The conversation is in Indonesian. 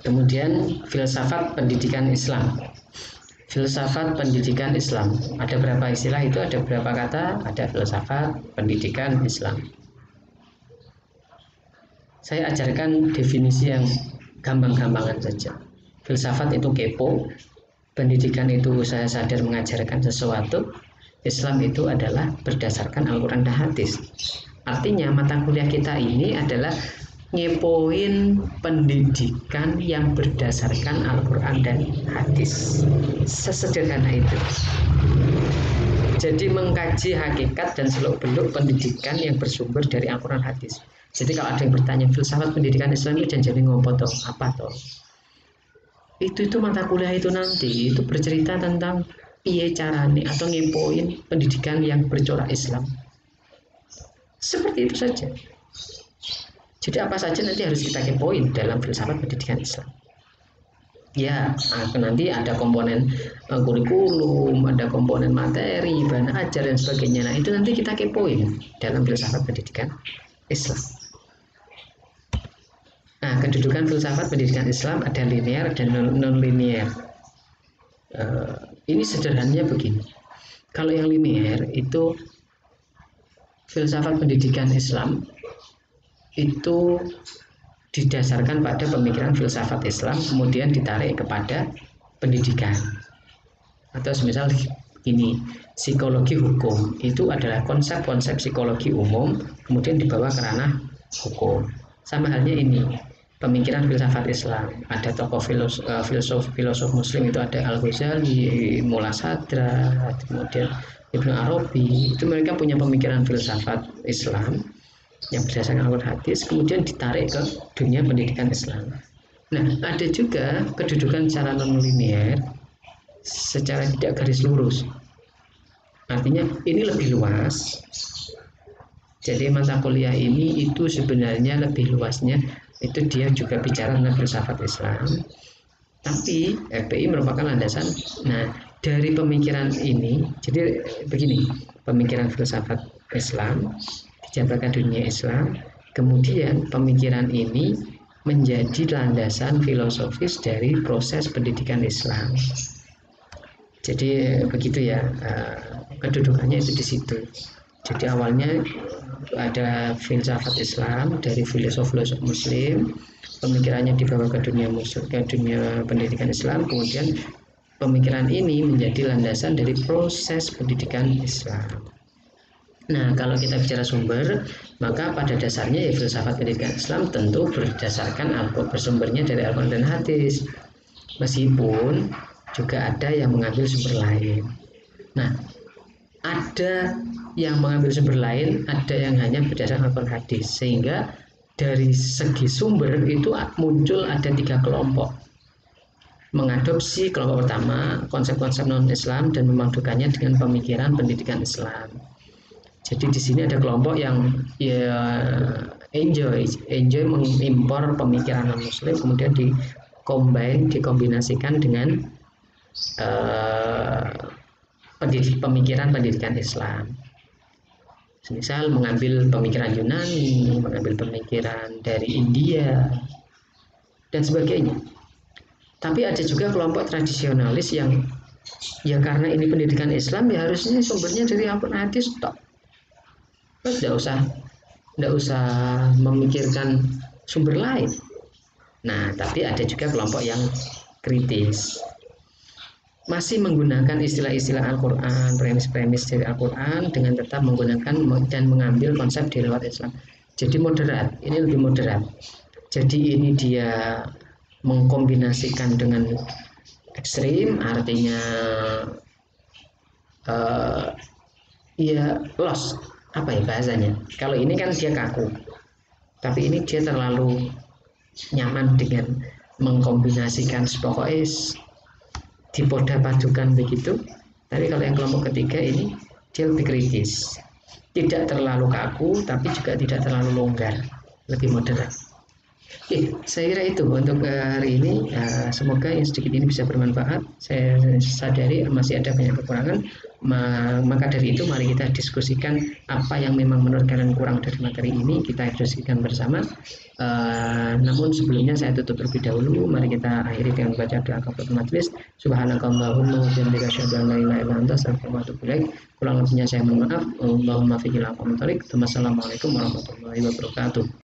Kemudian filsafat pendidikan Islam. Filsafat pendidikan Islam. Ada berapa istilah itu? Ada berapa kata? Ada filsafat pendidikan Islam. Saya ajarkan definisi yang gampang-gampangan saja. Filsafat itu kepo, pendidikan itu usaha sadar mengajarkan sesuatu, Islam itu adalah berdasarkan Al-Quran dan hadis. Artinya mata kuliah kita ini adalah ngepoin pendidikan yang berdasarkan Al-Quran dan hadis. Sesederhana itu. Jadi mengkaji hakikat dan seluk-beluk pendidikan yang bersumber dari Al-Quran hadis. Jadi kalau ada yang bertanya filsafat pendidikan Islam itu jangan ngopo toh, apa toh? Itu mata kuliah itu nanti itu bercerita tentang piye carane atau ngepoin pendidikan yang bercorak Islam. Seperti itu saja. Jadi apa saja nanti harus kita kepoin dalam filsafat pendidikan Islam. Ya, nanti ada komponen kurikulum, ada komponen materi, bahan ajar dan sebagainya. Nah, itu nanti kita kepoin dalam filsafat pendidikan Islam. Nah, kedudukan filsafat pendidikan Islam ada linear dan non-linear. Ini sederhananya begini. Kalau yang linear itu filsafat pendidikan Islam itu didasarkan pada pemikiran filsafat Islam kemudian ditarik kepada pendidikan. Atau semisal ini psikologi hukum itu adalah konsep-konsep psikologi umum kemudian dibawa ke ranah hukum. Sama halnya ini pemikiran filsafat Islam, ada tokoh filosof Muslim itu ada Al-Ghazali, Mullah Sadra, kemudian Ibnu Arabi, itu mereka punya pemikiran filsafat Islam yang berdasarkan Al-Quran hadis kemudian ditarik ke dunia pendidikan Islam. Nah, ada juga kedudukan secara non-linear secara tidak garis lurus. Artinya ini lebih luas. Jadi mata kuliah ini itu sebenarnya lebih luasnya itu dia juga bicara tentang filsafat Islam. Tapi FPI merupakan landasan. Nah, dari pemikiran ini, jadi begini, pemikiran filsafat Islam dijabarkan dunia Islam, kemudian pemikiran ini menjadi landasan filosofis dari proses pendidikan Islam. Jadi begitu ya, kedudukannya itu di situ. Jadi awalnya ada filsafat Islam dari filosof-filosof Muslim, pemikirannya dibawa ke dunia pendidikan Islam, kemudian pemikiran ini menjadi landasan dari proses pendidikan Islam. Nah, kalau kita bicara sumber, maka pada dasarnya ya filsafat pendidikan Islam tentu berdasarkan bersumbernya dari Al-Quran dan hadis. Meskipun juga ada yang mengambil sumber lain. Nah, ada yang mengambil sumber lain, ada yang hanya berdasarkan Al-Quran hadis. Sehingga dari segi sumber itu muncul ada 3 kelompok. Mengadopsi kelompok pertama konsep-konsep non-Islam dan memadukannya dengan pemikiran pendidikan Islam. Jadi di sini ada kelompok yang ya enjoy mengimpor pemikiran non-Muslim kemudian dikombinasikan dengan pemikiran pendidikan Islam. Misal mengambil pemikiran Yunani, mengambil pemikiran dari India dan sebagainya. Tapi ada juga kelompok tradisionalis yang ya karena ini pendidikan Islam ya harusnya sumbernya dari Al-Quran hadis tok. Tidak usah memikirkan sumber lain. Nah, tapi ada juga kelompok yang kritis, masih menggunakan istilah-istilah Al-Quran, premis-premis dari Al-Quran dengan tetap menggunakan dan mengambil konsep di luar Islam. Jadi moderat, ini lebih moderat. Jadi ini dia mengkombinasikan dengan ekstrim, artinya ya loss. Apa ya bahasanya? Kalau ini kan dia kaku, tapi ini dia terlalu nyaman dengan mengkombinasikan pokoknya dipoda padukan begitu. Tapi kalau yang kelompok ketiga ini dia lebih kritis, tidak terlalu kaku, tapi juga tidak terlalu longgar, lebih moderat. Oke, saya kira itu untuk hari ini. Semoga yang sedikit ini bisa bermanfaat. Saya sadari masih ada banyak kekurangan. Maka dari itu mari kita diskusikan apa yang memang menurut kalian kurang dari materi ini. Kita diskusikan bersama. Namun sebelumnya saya tutup terlebih dahulu. Mari kita akhiri dengan baca doa kafaratul majelis. Subhanakallahumma wa bihamdika asyhadu an la ilaha illa anta astaghfiruka wa atubu ilaik. Kurang lebihnya saya mohon maaf. Allahumma fiqhil aqwam thoriq. Wassalamualaikum warahmatullahi wabarakatuh.